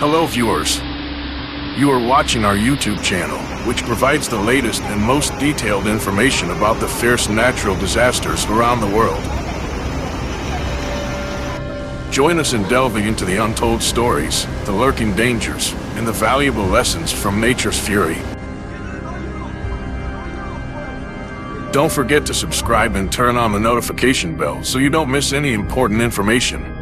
Hello viewers. You are watching our YouTube channel, which provides the latest and most detailed information about the fierce natural disasters around the world. Join us in delving into the untold stories, the lurking dangers, and the valuable lessons from nature's fury. Don't forget to subscribe and turn on the notification bell so you don't miss any important information.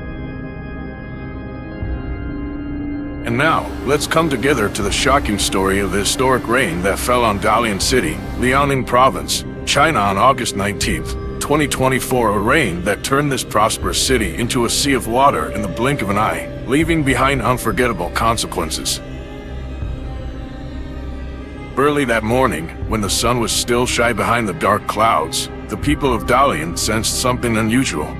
And now, let's come together to the shocking story of the historic rain that fell on Dalian City, Liaoning Province, China on August 19, 2024, a rain that turned this prosperous city into a sea of water in the blink of an eye, leaving behind unforgettable consequences. Early that morning, when the sun was still shy behind the dark clouds, the people of Dalian sensed something unusual.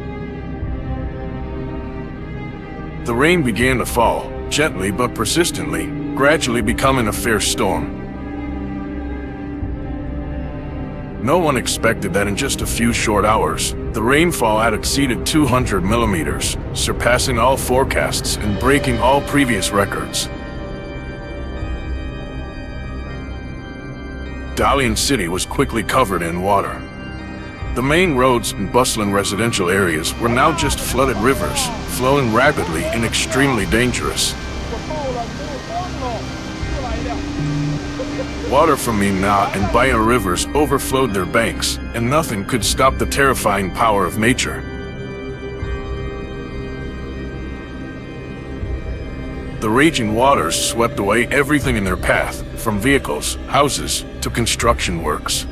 The rain began to fall, gently but persistently, gradually becoming a fierce storm. No one expected that in just a few short hours, the rainfall had exceeded 200 millimeters, surpassing all forecasts and breaking all previous records. Dalian City was quickly covered in water. The main roads and bustling residential areas were now just flooded rivers, flowing rapidly and extremely dangerous. Water from Mina and Baya rivers overflowed their banks, and nothing could stop the terrifying power of nature. The raging waters swept away everything in their path, from vehicles, houses, to construction works.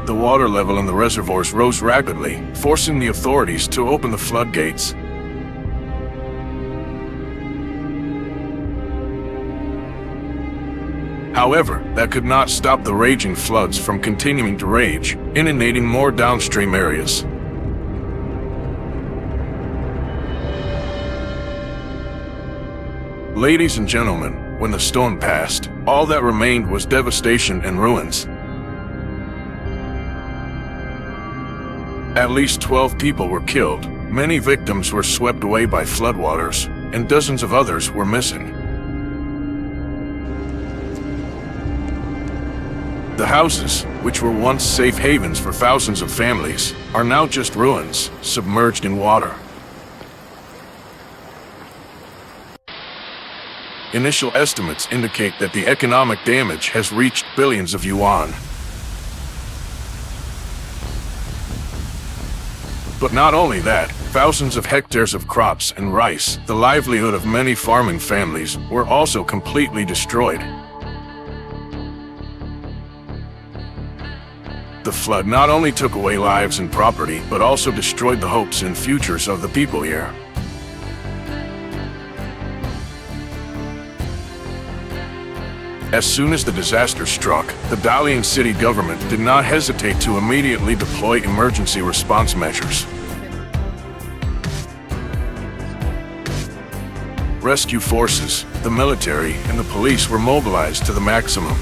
The water level in the reservoirs rose rapidly, forcing the authorities to open the floodgates. However, that could not stop the raging floods from continuing to rage, inundating more downstream areas. Ladies and gentlemen, when the storm passed, all that remained was devastation and ruins. At least 12 people were killed, many victims were swept away by floodwaters, and dozens of others were missing. The houses, which were once safe havens for thousands of families, are now just ruins, submerged in water. Initial estimates indicate that the economic damage has reached billions of yuan. But not only that, thousands of hectares of crops and rice, the livelihood of many farming families, were also completely destroyed. The flood not only took away lives and property, but also destroyed the hopes and futures of the people here. As soon as the disaster struck, the Dalian city government did not hesitate to immediately deploy emergency response measures. Rescue forces, the military, and the police were mobilized to the maximum.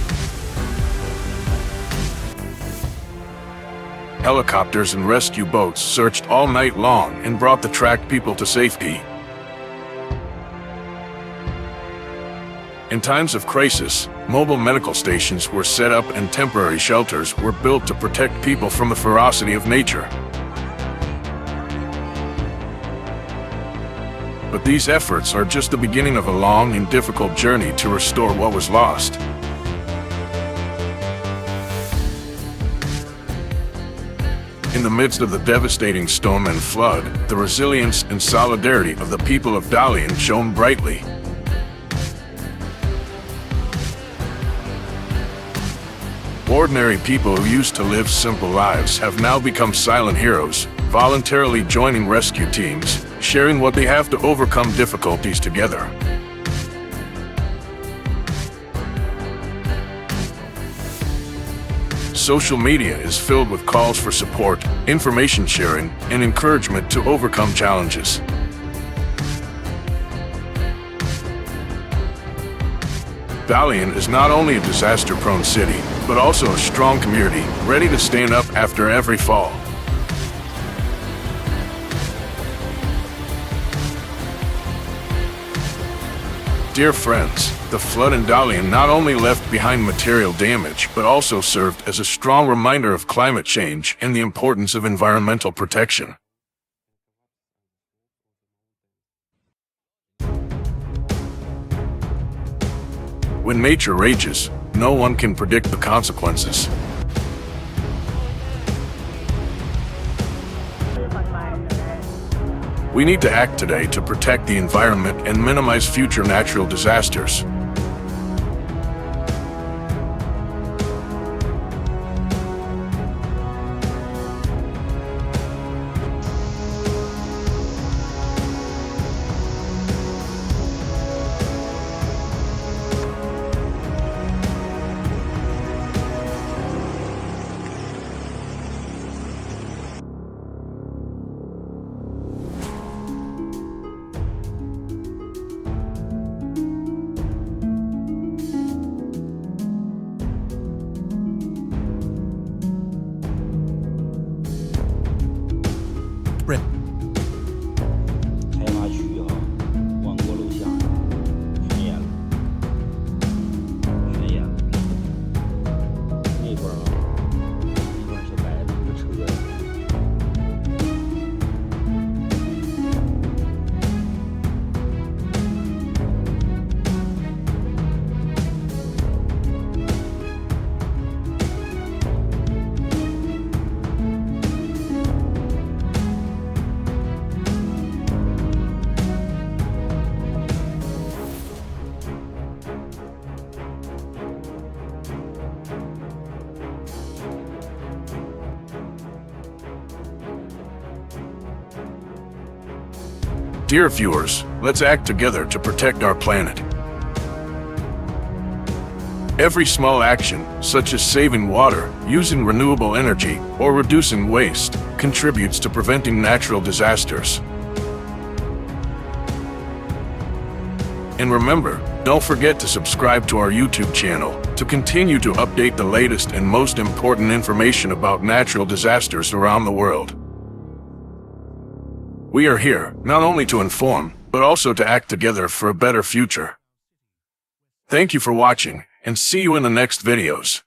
Helicopters and rescue boats searched all night long and brought the trapped people to safety. In times of crisis, mobile medical stations were set up and temporary shelters were built to protect people from the ferocity of nature. But these efforts are just the beginning of a long and difficult journey to restore what was lost. In the midst of the devastating storm and flood, the resilience and solidarity of the people of Dalian shone brightly. Ordinary people who used to live simple lives have now become silent heroes, voluntarily joining rescue teams, sharing what they have to overcome difficulties together. Social media is filled with calls for support, information sharing, and encouragement to overcome challenges. Dalian is not only a disaster-prone city, but also a strong community, ready to stand up after every fall. Dear friends, the flood in Dalian not only left behind material damage, but also served as a strong reminder of climate change and the importance of environmental protection. When nature rages, no one can predict the consequences. We need to act today to protect the environment and minimize future natural disasters.开发区域万国楼下巡演了，那块小白的那个车。Dear viewers, let's act together to protect our planet. Every small action, such as saving water, using renewable energy, or reducing waste, contributes to preventing natural disasters. And remember, don't forget to subscribe to our YouTube channel to continue to update the latest and most important information about natural disasters around the world. We are here, not only to inform, but also to act together for a better future. Thank you for watching, and see you in the next videos.